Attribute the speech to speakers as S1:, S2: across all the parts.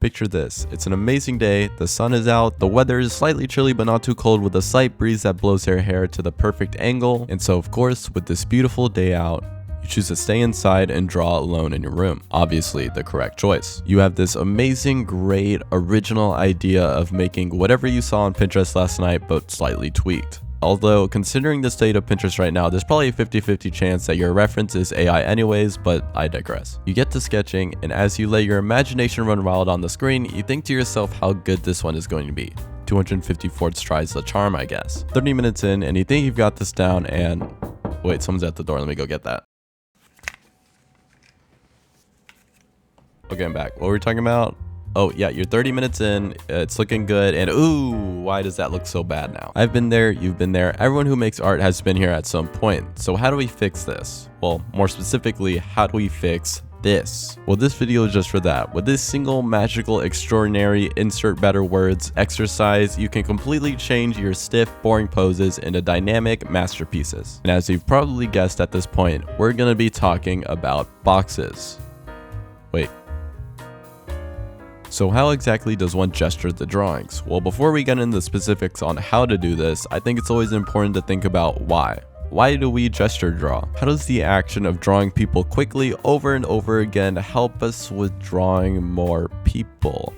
S1: Picture this, it's an amazing day, the sun is out, the weather is slightly chilly but not too cold with a slight breeze that blows your hair to the perfect angle, and so of course, with this beautiful day out, you choose to stay inside and draw alone in your room. Obviously, the correct choice. You have this amazing, great, original idea of making whatever you saw on Pinterest last night but slightly tweaked. Although, considering the state of Pinterest right now, there's probably a 50-50 chance that your reference is AI anyways, but I digress. You get to sketching, and as you let your imagination run wild on the screen, you think to yourself how good this one is going to be. 254 tries the charm, I guess. 30 minutes in, and you think you've got this down, and... wait, someone's at the door, let me go get that. Okay, I'm back. What were we talking about? Oh yeah, you're 30 minutes in, it's looking good, and ooh, why does that look so bad now? I've been there, you've been there, everyone who makes art has been here at some point. So how do we fix this? Well, more specifically, how do we fix this? Well, this video is just for that. With this single magical, extraordinary, insert better words exercise, you can completely change your stiff, boring poses into dynamic masterpieces. And as you've probably guessed at this point, we're gonna be talking about boxes. Wait. So how exactly does one gesture the drawings? Well, before we get into the specifics on how to do this, I think it's always important to think about why. Why do we gesture draw? How does the action of drawing people quickly over and over again help us with drawing more people?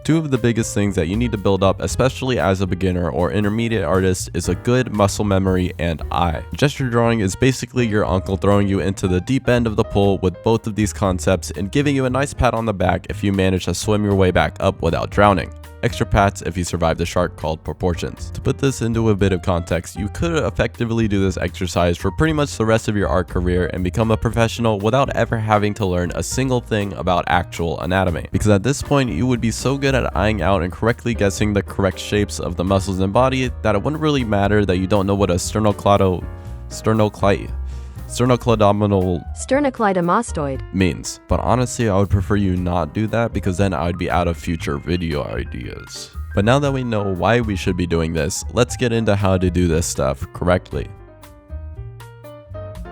S1: Two of the biggest things that you need to build up, especially as a beginner or intermediate artist, is a good muscle memory and eye. Gesture drawing is basically your uncle throwing you into the deep end of the pool with both of these concepts and giving you a nice pat on the back if you manage to swim your way back up without drowning. Extra pats if you survive the shark called proportions. To put this into a bit of context, you could effectively do this exercise for pretty much the rest of your art career and become a professional without ever having to learn a single thing about actual anatomy. Because at this point, you would be so good at eyeing out and correctly guessing the correct shapes of the muscles and body that it wouldn't really matter that you don't know what a sternocleidomastoid means. But honestly, I would prefer you not do that because then I would be out of future video ideas. But now that we know why we should be doing this, let's get into how to do this stuff correctly.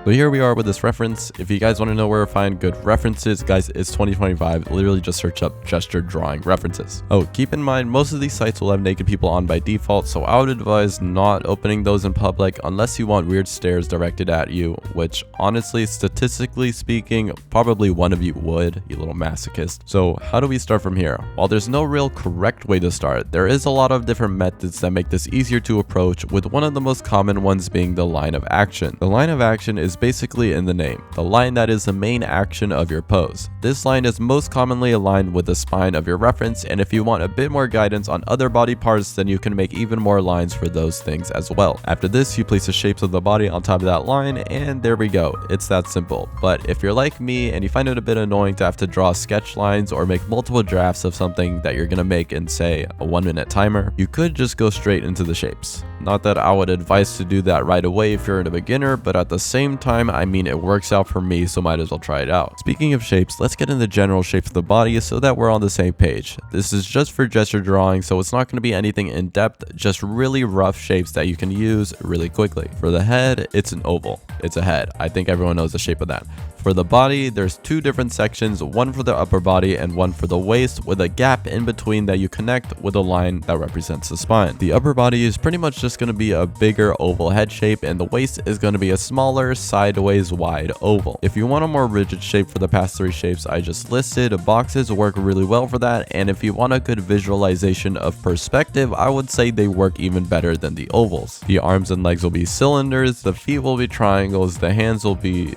S1: So here we are with this reference. If you guys want to know where to find good references, guys, it's 2025. Literally just search up gesture drawing references. Oh, keep in mind, most of these sites will have naked people on by default, so I would advise not opening those in public unless you want weird stares directed at you, which honestly, statistically speaking, probably one of you would, you little masochist. So how do we start from here? While there's no real correct way to start, there is a lot of different methods that make this easier to approach, with one of the most common ones being the line of action. The line of action is basically in the name, the line that is the main action of your pose. This line is most commonly aligned with the spine of your reference, and if you want a bit more guidance on other body parts, then you can make even more lines for those things as well. After this, you place the shapes of the body on top of that line, and there we go. It's that simple. But if you're like me and you find it a bit annoying to have to draw sketch lines or make multiple drafts of something that you're gonna make in, say, a 1-minute timer, you could just go straight into the shapes. Not that I would advise to do that right away if you're a beginner, but at the same time, I mean, it works out for me, so might as well try it out. Speaking of shapes, let's get into the general shape of the body so that we're on the same page. This is just for gesture drawing, so it's not going to be anything in depth, just really rough shapes that you can use really quickly. For the head, it's an oval. It's a head. I think everyone knows the shape of that. For the body, there's two different sections, one for the upper body and one for the waist, with a gap in between that you connect with a line that represents the spine. The upper body is pretty much just going to be a bigger oval head shape, and the waist is going to be a smaller, sideways wide oval. If you want a more rigid shape for the past three shapes I just listed, boxes work really well for that, and if you want a good visualization of perspective, I would say they work even better than the ovals. The arms and legs will be cylinders, the feet will be triangles, the hands will be,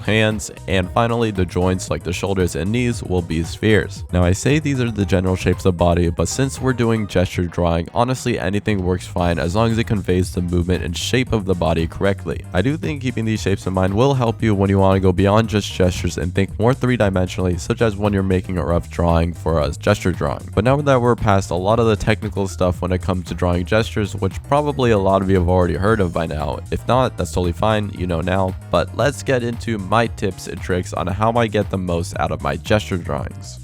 S1: hands, and finally the joints like the shoulders and knees will be spheres. Now I say these are the general shapes of the body, but since we're doing gesture drawing, honestly anything works fine as long as it conveys the movement and shape of the body correctly. I do think keeping these shapes in mind will help you when you want to go beyond just gestures and think more three-dimensionally, such as when you're making a rough drawing for a gesture drawing. But now that we're past a lot of the technical stuff when it comes to drawing gestures, which probably a lot of you have already heard of by now, if not, that's totally fine, you know now, but let's get into my tips and tricks on how I get the most out of my gesture drawings.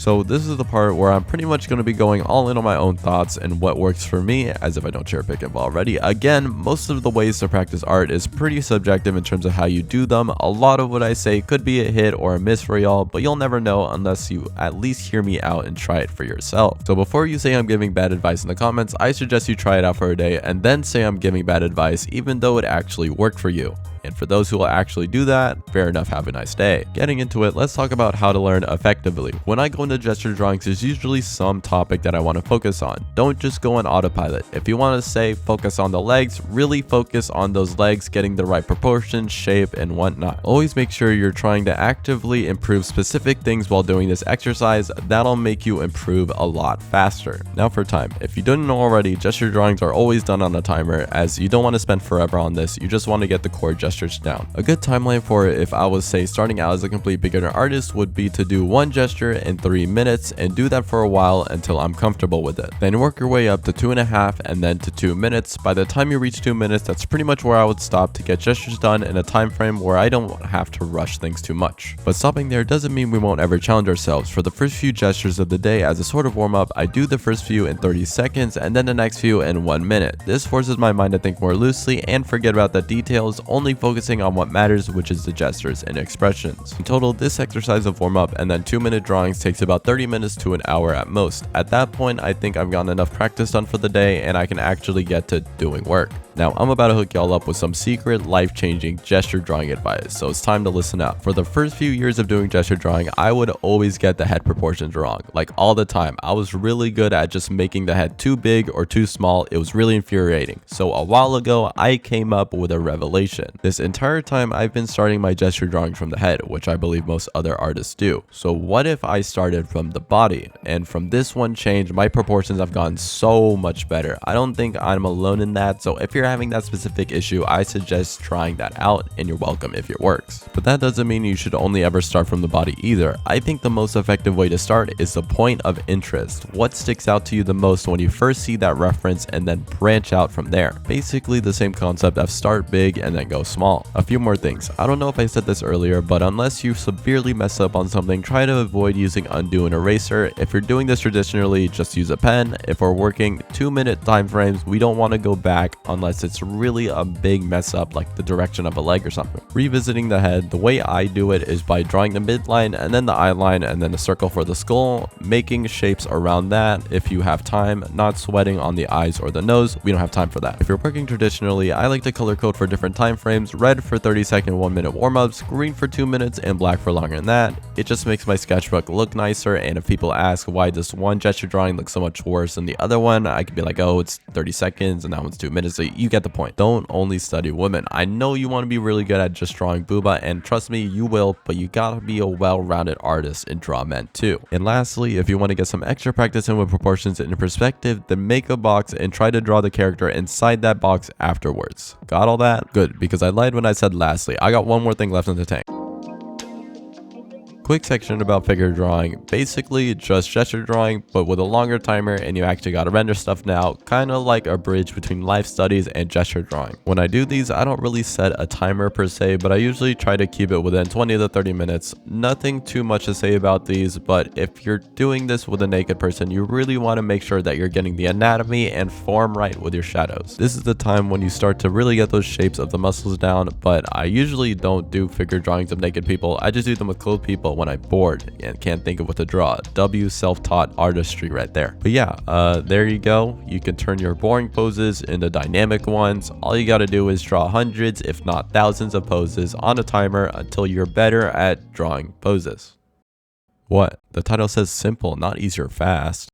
S1: So this is the part where I'm pretty much going to be going all in on my own thoughts and what works for me, as if I don't cherry pick it already. Again, most of the ways to practice art is pretty subjective in terms of how you do them. A lot of what I say could be a hit or a miss for y'all, but you'll never know unless you at least hear me out and try it for yourself. So before you say I'm giving bad advice in the comments, I suggest you try it out for a day and then say I'm giving bad advice even though it actually worked for you. And for those who will actually do that, fair enough, have a nice day. Getting into it, let's talk about how to learn effectively. When I go into gesture drawings, there's usually some topic that I want to focus on. Don't just go on autopilot. If you want to say focus on the legs, really focus on those legs, getting the right proportion, shape, and whatnot. Always make sure you're trying to actively improve specific things while doing this exercise. That'll make you improve a lot faster. Now for time. If you didn't know already, gesture drawings are always done on a timer, as you don't want to spend forever on this. You just want to get the core gestures down. A good timeline for it, if I was say starting out as a complete beginner artist, would be to do one gesture in 3 minutes and do that for a while until I'm comfortable with it. Then work your way up to 2.5 and then to 2 minutes. By the time you reach 2 minutes, that's pretty much where I would stop to get gestures done in a time frame where I don't have to rush things too much. But stopping there doesn't mean we won't ever challenge ourselves. For the first few gestures of the day, as a sort of warm up, I do the first few in 30 seconds and then the next few in 1 minute. This forces my mind to think more loosely and forget about the details, only focusing on what matters, which is the gestures and expressions. In total, this exercise of warm up and then 2-minute drawings takes about 30 minutes to an hour at most. At that point, I think I've gotten enough practice done for the day and I can actually get to doing work. Now, I'm about to hook y'all up with some secret, life-changing gesture drawing advice, so it's time to listen up. For the first few years of doing gesture drawing, I would always get the head proportions wrong, like all the time. I was really good at just making the head too big or too small. It was really infuriating. So a while ago, I came up with a revelation. This entire time, I've been starting my gesture drawing from the head, which I believe most other artists do. So what if I started from the body? And from this one change, my proportions have gotten so much better. I don't think I'm alone in that, so if you're having that specific issue, I suggest trying that out, and you're welcome if it works. But that doesn't mean you should only ever start from the body either. I think the most effective way to start is the point of interest. What sticks out to you the most when you first see that reference, and then branch out from there. Basically the same concept of start big and then go small. A few more things. I don't know if I said this earlier, but unless you severely mess up on something, try to avoid using undo and eraser. If you're doing this traditionally, just use a pen. If we're working 2-minute time frames, we don't want to go back unless it's really a big mess up, like the direction of a leg or something. Revisiting the head, the way I do it is by drawing the midline and then the eye line and then a circle for the skull, making shapes around that if you have time, not sweating on the eyes or the nose. We don't have time for that. If you're working traditionally, I like to color code for different time frames: red for 30-second 1-minute warm-ups, green for 2 minutes, and black for longer than that. It just makes my sketchbook look nicer, and if people ask why this one gesture drawing looks so much worse than the other one, I can be like, oh, it's 30 seconds and that one's 2 minutes. So you get the point. Don't only study women. I know you want to be really good at just drawing booba, and trust me, you will, but you gotta be a well-rounded artist and draw men too. And lastly, if you want to get some extra practice in with proportions and perspective, then make a box and try to draw the character inside that box afterwards. Got all that? Good, because I lied when I said lastly. I got one more thing left in the tank. Quick section about figure drawing. Basically just gesture drawing, but with a longer timer, and you actually gotta render stuff now, kind of like a bridge between life studies and gesture drawing. When I do these, I don't really set a timer per se, but I usually try to keep it within 20 to 30 minutes. Nothing too much to say about these, but if you're doing this with a naked person, you really want to make sure that you're getting the anatomy and form right with your shadows. This is the time when you start to really get those shapes of the muscles down, but I usually don't do figure drawings of naked people. I just do them with clothed people when I'm bored and can't think of what to draw. W self-taught artistry right there. But yeah, there you go. You can turn your boring poses into dynamic ones. All you got to do is draw hundreds, if not thousands of poses on a timer until you're better at drawing poses. What? The title says simple, not easy or fast.